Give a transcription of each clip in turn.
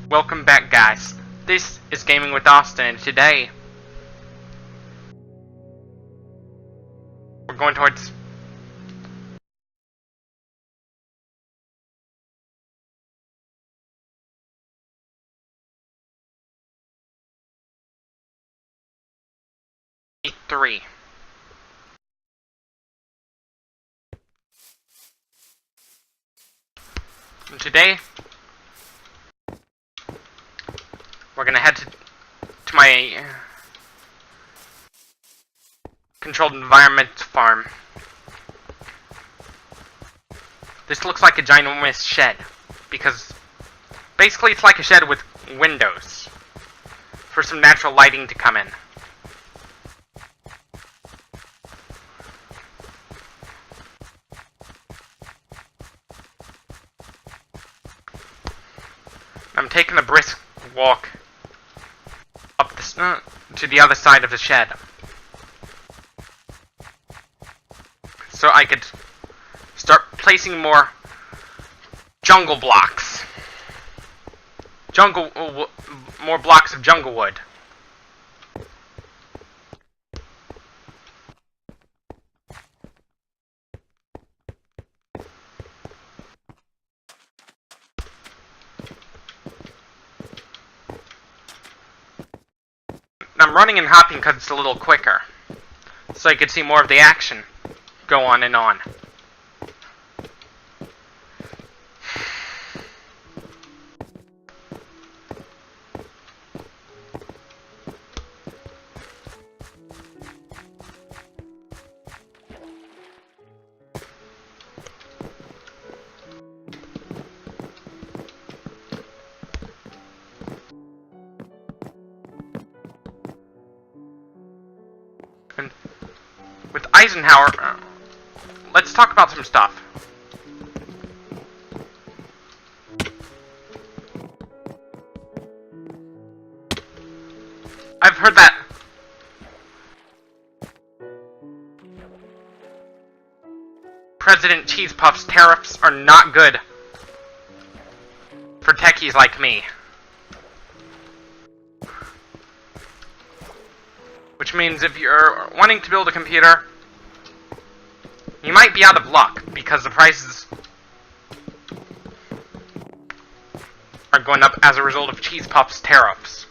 Welcome back, guys. This is Gaming with Austin, and today we're going towards E3. And today we're gonna head to my controlled environment farm. This looks like a ginormous shed, because basically it's like a shed with windows for some natural lighting to come in. I'm taking a brisk walk up to the other side of the shed, so I could start placing more jungle blocks. More blocks of jungle wood. I'm running and hopping because it's a little quicker, so I could see more of the action go on and on. And with Eisenhower, let's talk about some stuff. I've heard that President Cheese Puff's tariffs are not good for techies like me. Which means if you're wanting to build a computer, you might be out of luck, because the prices are going up as a result of Cheese Puff's tariffs.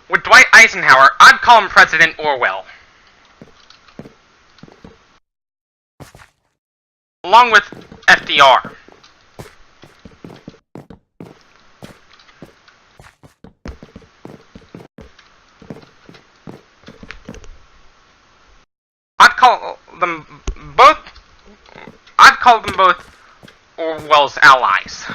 With Dwight Eisenhower, I'd call him President Orwell. Along with FDR. I'd call them both Orwell's allies.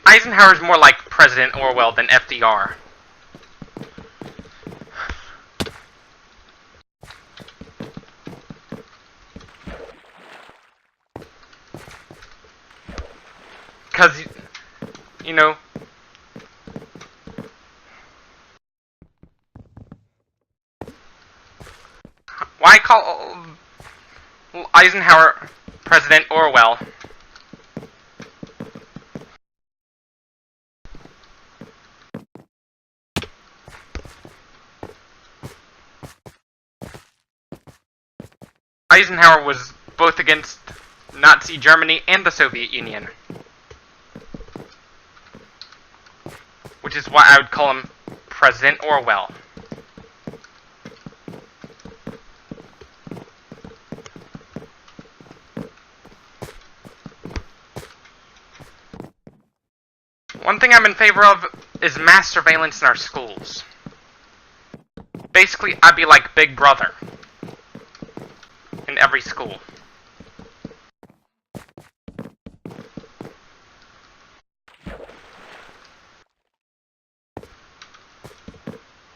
Eisenhower's more like President Orwell than FDR. Because, you know, why call Eisenhower President Orwell? Eisenhower was both against Nazi Germany and the Soviet Union. Which is why I would call him President Orwell. One thing I'm in favor of is mass surveillance in our schools. Basically, I'd be like Big Brother in every school.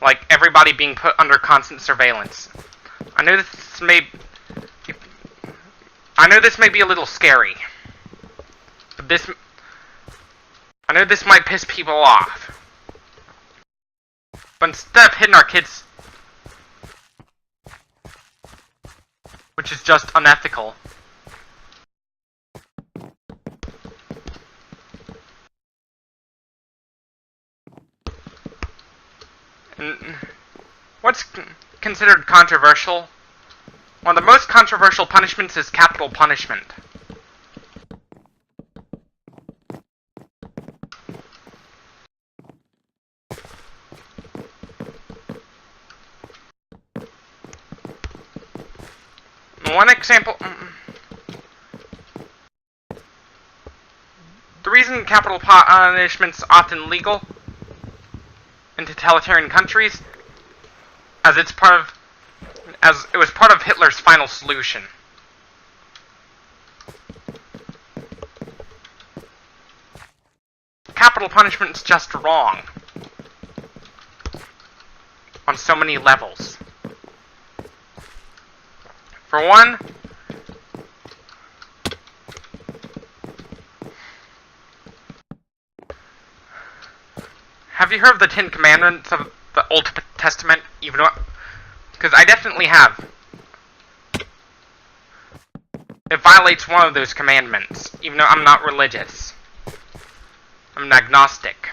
Like, everybody being put under constant surveillance. I know this may be a little scary, but I know this might piss people off. But instead of hitting our kids, which is just unethical, and what's considered controversial? One of the most controversial punishments is capital punishment. One example... The reason capital punishment's often legal in totalitarian countries, as it was part of Hitler's final solution. Capital punishment's just wrong on so many levels. For one, have you heard of the Ten Commandments of the Old Testament? Even though, because I definitely have. It violates one of those commandments, even though I'm not religious. I'm an agnostic.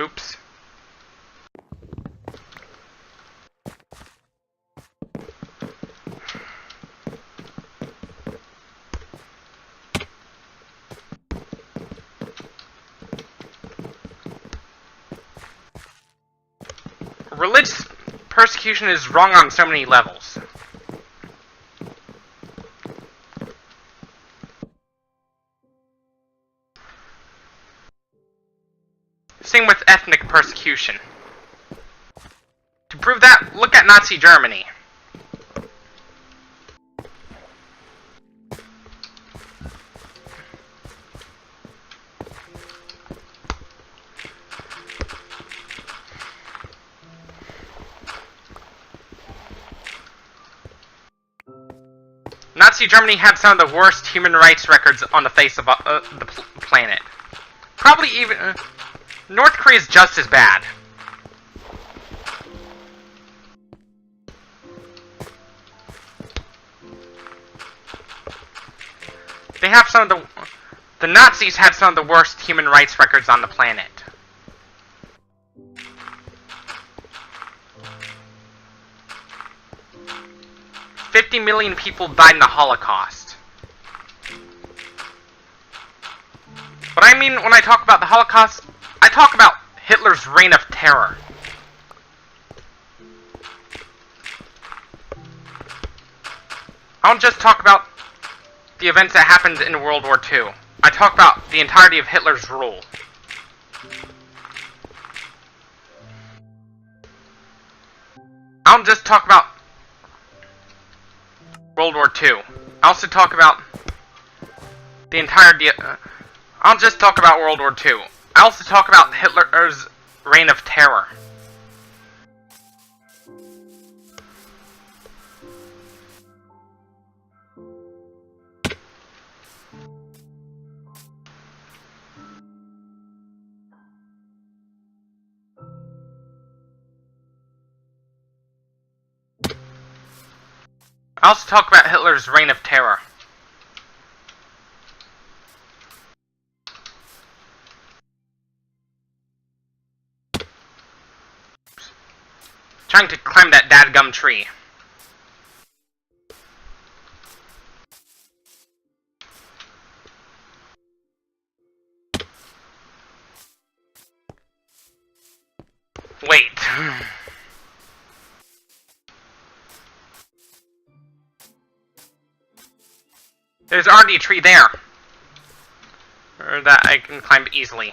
Oops. Religious persecution is wrong on so many levels. Same with ethnic persecution. To prove that, look at Nazi Germany. Nazi Germany had some of the worst human rights records on the face of the planet. Probably even... North Korea is just as bad. They have some of the Nazis had some of the worst human rights records on the planet. $50 million people died in the Holocaust. What I mean when I talk about the Holocaust, I talk about Hitler's reign of terror. I don't just talk about the events that happened in World War II. I talk about the entirety of Hitler's rule. I don't just talk about World War II. I also talk about the entirety... I don't just talk about World War II. I also talk about Hitler's reign of terror. I also talk about Hitler's reign of terror. trying to climb that dadgum tree. Wait. There's already a tree there. Or that I can climb easily.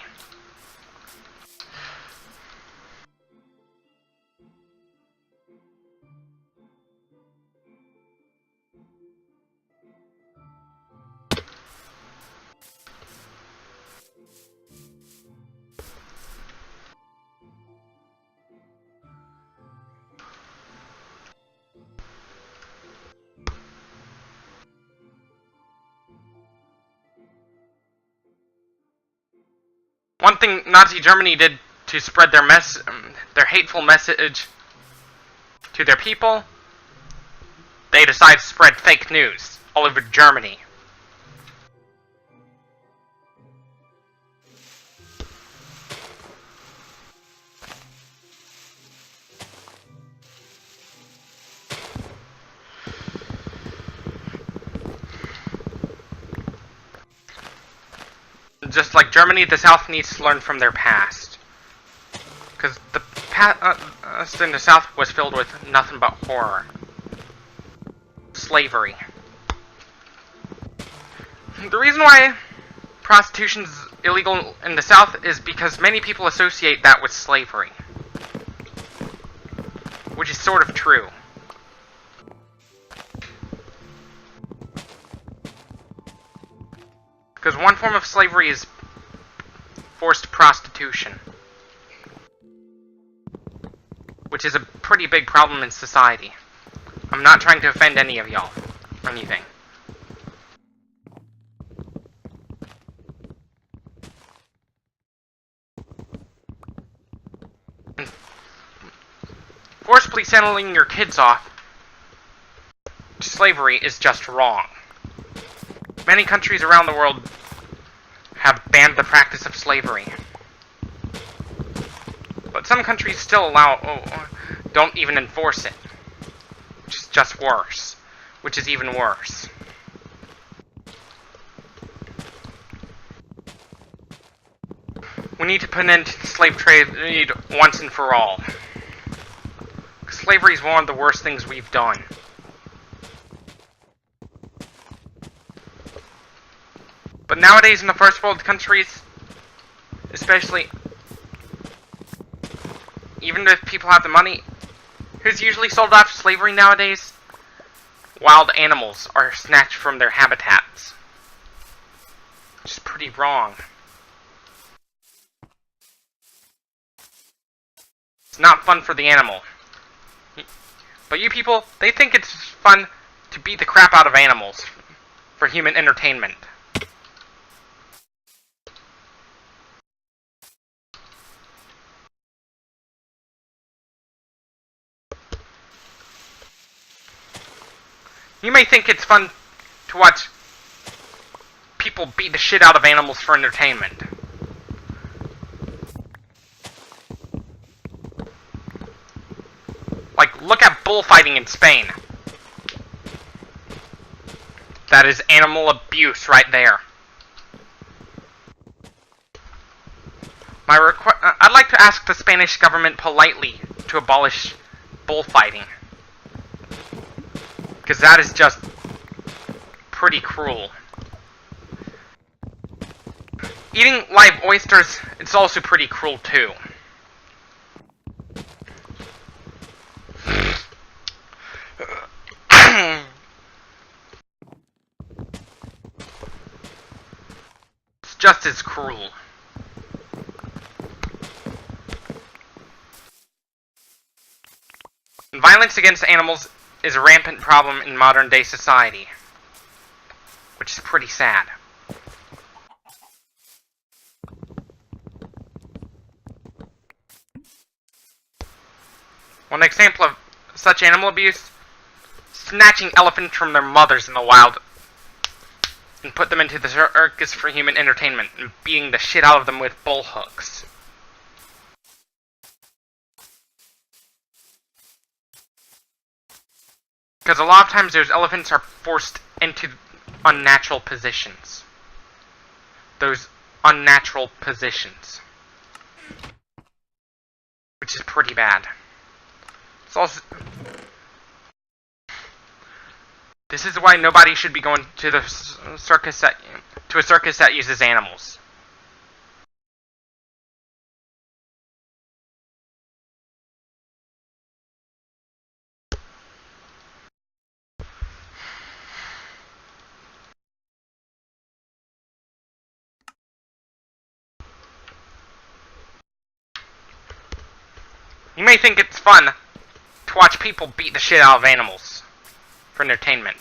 One thing Nazi Germany did to spread their hateful message to their people, they decided to spread fake news all over Germany. Just like Germany, the South needs to learn from their past. Because the past in the South was filled with nothing but horror. Slavery. The reason why prostitution is illegal in the South is because many people associate that with slavery. Which is sort of true. Because one form of slavery is forced prostitution. Which is a pretty big problem in society. I'm not trying to offend any of y'all, or anything. And forcibly selling your kids off to slavery is just wrong. Many countries around the world have banned the practice of slavery. But some countries still don't even enforce it. Which is just worse. Which is even worse. We need to put an end to the slave trade once and for all. Slavery is one of the worst things we've done. But nowadays in the first world countries, especially, even if people have the money, who's usually sold off to slavery nowadays? Wild animals are snatched from their habitats. Which is pretty wrong. It's not fun for the animal. But you people, they think it's fun to beat the crap out of animals for human entertainment. You may think it's fun to watch people beat the shit out of animals for entertainment. Like, look at bullfighting in Spain. That is animal abuse right there. I'd like to ask the Spanish government politely to abolish bullfighting. Because that is just pretty cruel. Eating live oysters, it's also pretty cruel too. It's just as cruel. Violence against animals is a rampant problem in modern day society, which is pretty sad. One example of such animal abuse: snatching elephants from their mothers in the wild and put them into the circus for human entertainment and beating the shit out of them with bull hooks. Because a lot of times those elephants are forced into unnatural positions. Those unnatural positions. Which is pretty bad. It's also... This is why nobody should be going to the circus to a circus that uses animals. You may think it's fun to watch people beat the shit out of animals for entertainment,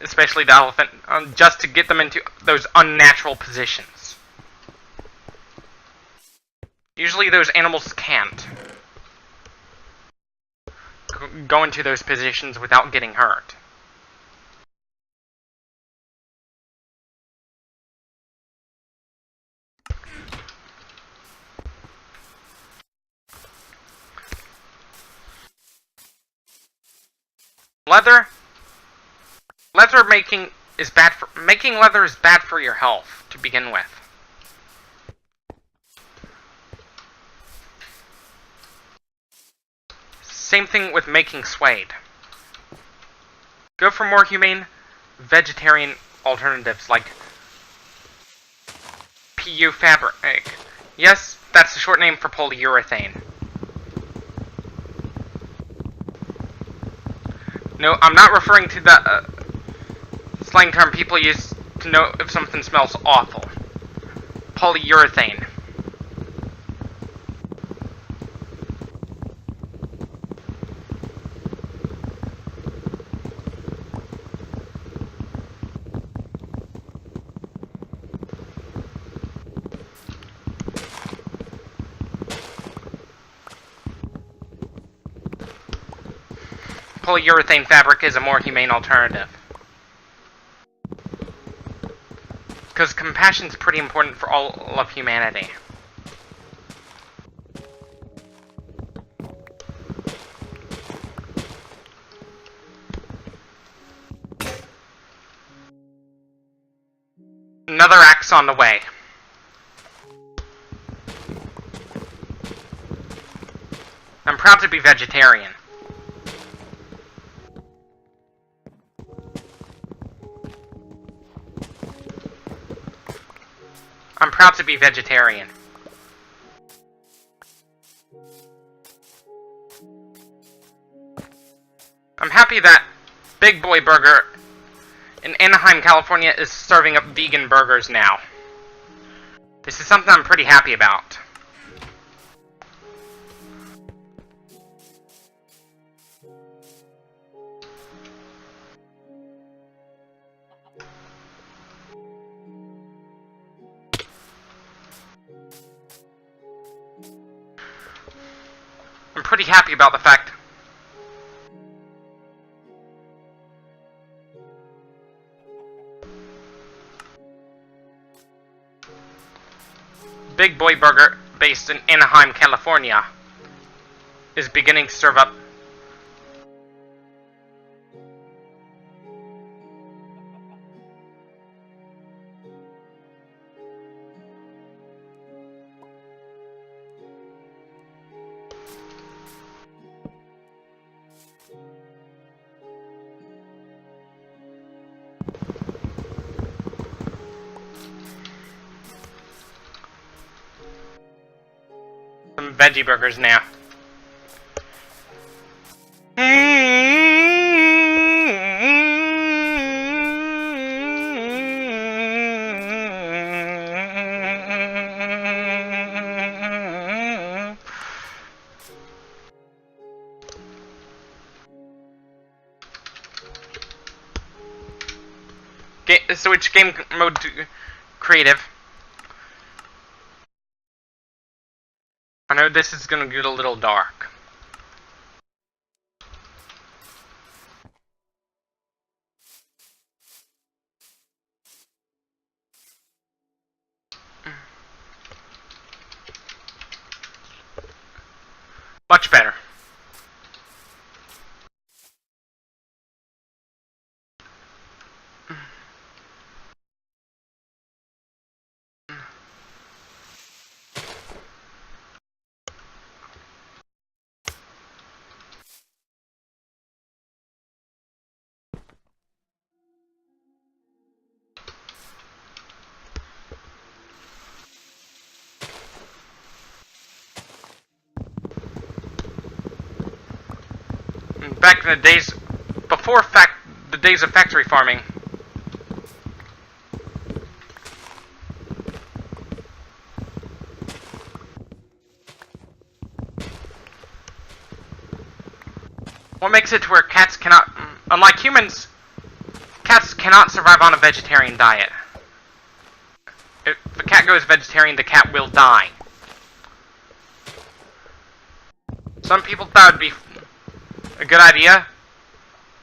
especially the elephant, just to get them into those unnatural positions. Usually those animals can't go into those positions without getting hurt. Leather making leather is bad for your health to begin with. Same thing with making suede. Go for more humane vegetarian alternatives like PU fabric. Yes, that's the short name for polyurethane. No, I'm not referring to the slang term people use to know if something smells awful. Polyurethane. Polyurethane fabric is a more humane alternative. Because compassion is pretty important for all of humanity. Another axe on the way. I'm proud to be vegetarian. I'm proud to be vegetarian. I'm happy that Big Boy Burger in Anaheim, California is serving up vegan burgers now. This is something I'm pretty happy about. I'm pretty happy about the fact Big Boy Burger, based in Anaheim, California, is beginning to serve up some veggie burgers now. Switch game mode to creative. I know this is gonna get a little dark. Much better. back in the days before the days of factory farming. What makes it to where cats cannot, unlike humans, cats cannot survive on a vegetarian diet. If a cat goes vegetarian, the cat will die. Some people thought it would be a good idea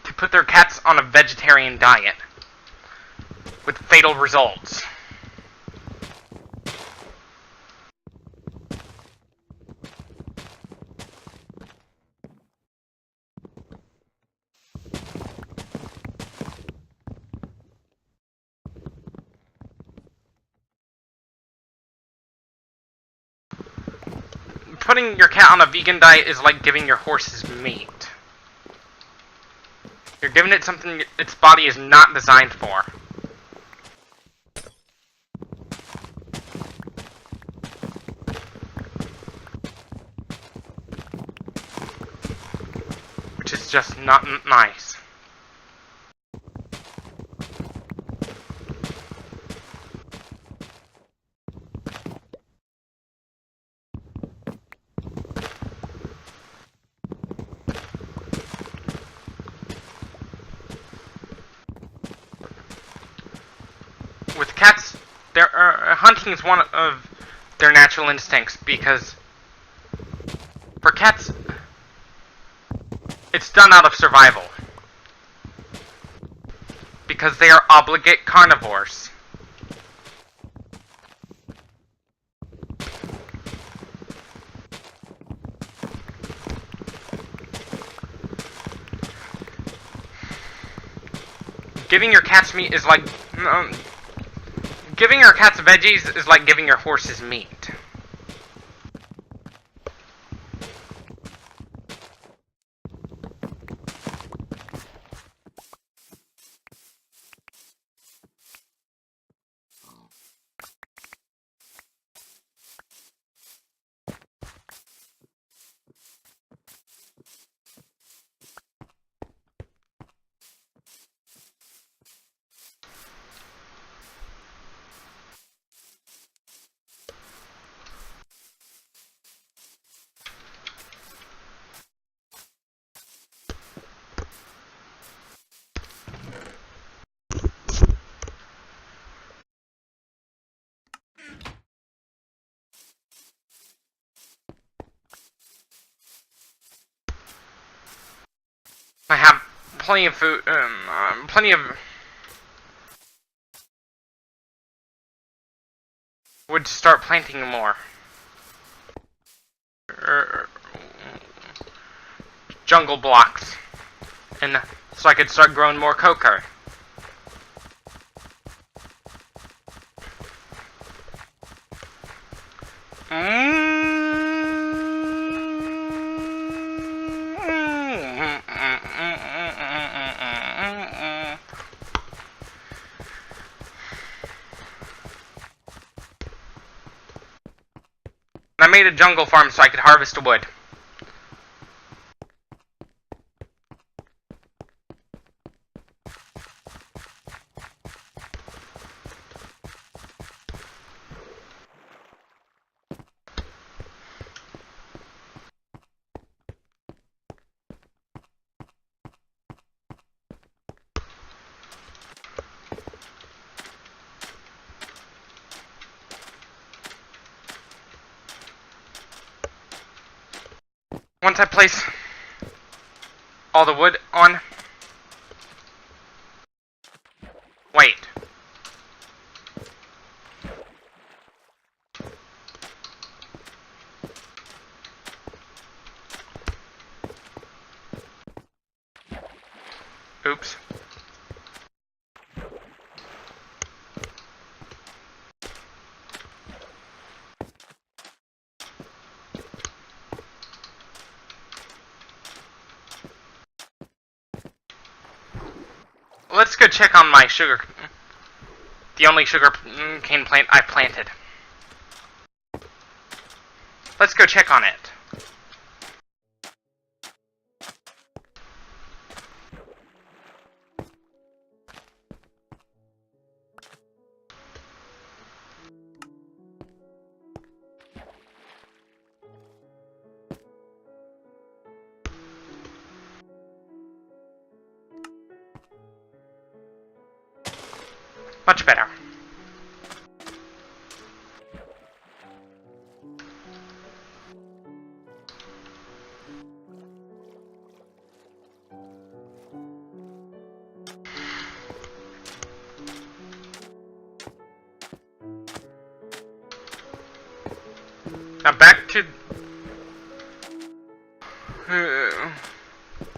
to put their cats on a vegetarian diet, with fatal results. Putting your cat on a vegan diet is like giving your horses meat. You're giving it something its body is not designed for. Which is just not nice. With cats, hunting is one of their natural instincts, because for cats, it's done out of survival. Because they are obligate carnivores. Giving your cats meat is like... giving your cats veggies is like giving your horses meat. I have plenty of food, plenty of wood to start planting more. Jungle blocks. And so I could start growing more cocoa. I made a jungle farm so I could harvest wood. Once I place all the wood on... Wait. Oops. Let's go check on my sugar... the only sugar cane plant I planted. Let's go check on it. Much better. Now back to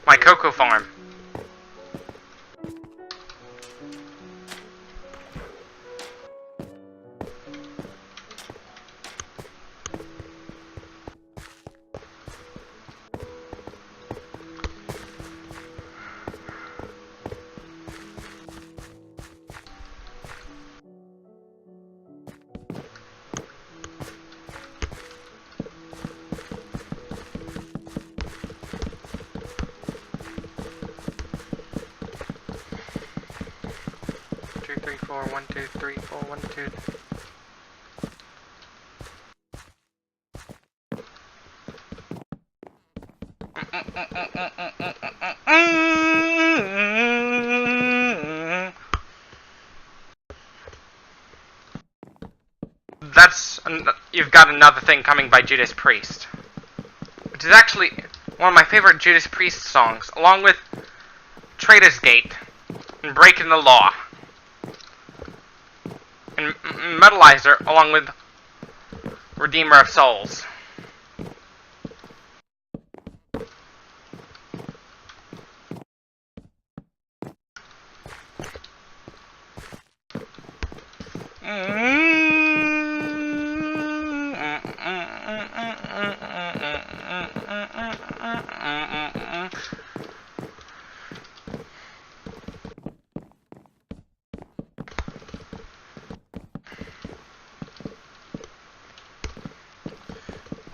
my cocoa farm. Three, four, 1, 2, 3, 4, 1, 2. You've got another thing coming by Judas Priest, which is actually one of my favorite Judas Priest songs, along with Traitor's Gate and Breaking the Law. And Metalizer, along with Redeemer of Souls.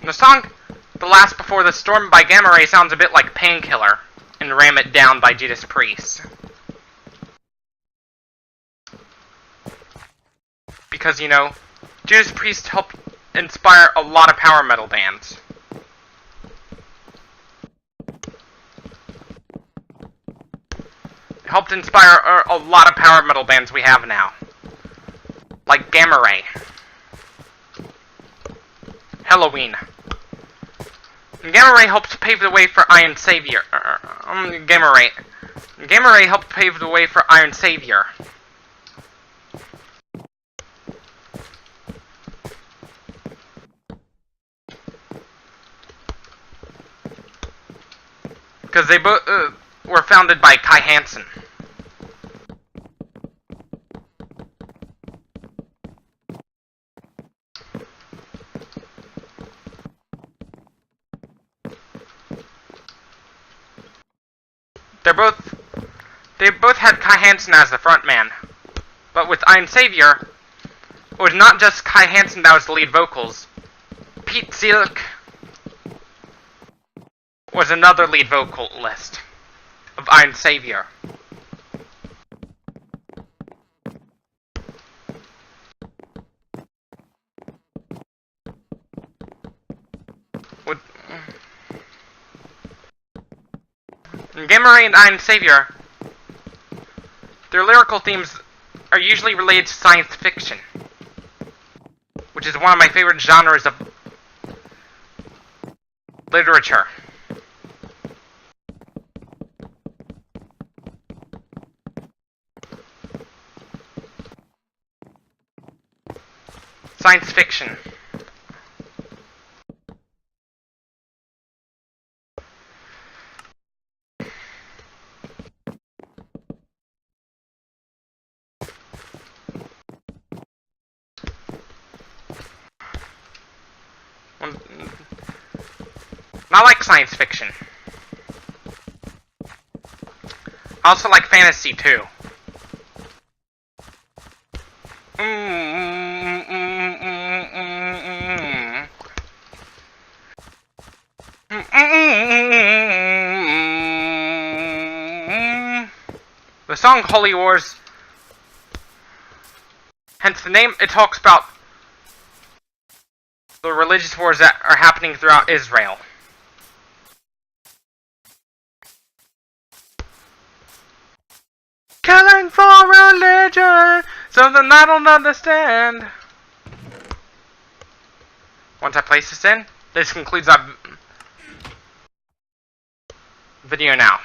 The song The Last Before the Storm by Gamma Ray sounds a bit like Painkiller and Ram It Down by Judas Priest. Because, you know, Judas Priest helped inspire a lot of power metal bands. It helped inspire a lot of power metal bands we have now. Like Gamma Ray. Halloween. And Gamma Ray helped pave the way for Iron Savior. Gamma Ray helped pave the way for Iron Savior. Because they both were founded by Kai Hansen. They both had Kai Hansen as the frontman. But with Iron Savior, it was not just Kai Hansen that was the lead vocals. Pete Zielke was another lead vocalist of Iron Savior. Gamma Ray and Iron Savior, their lyrical themes are usually related to science fiction, which is one of my favorite genres of literature. Science fiction. I like science fiction. I also like fantasy too. The song Holy Wars, hence the name, it talks about the religious wars that are happening throughout Israel. Killing for religion, Something I don't understand. Once I place this in, this concludes our video now.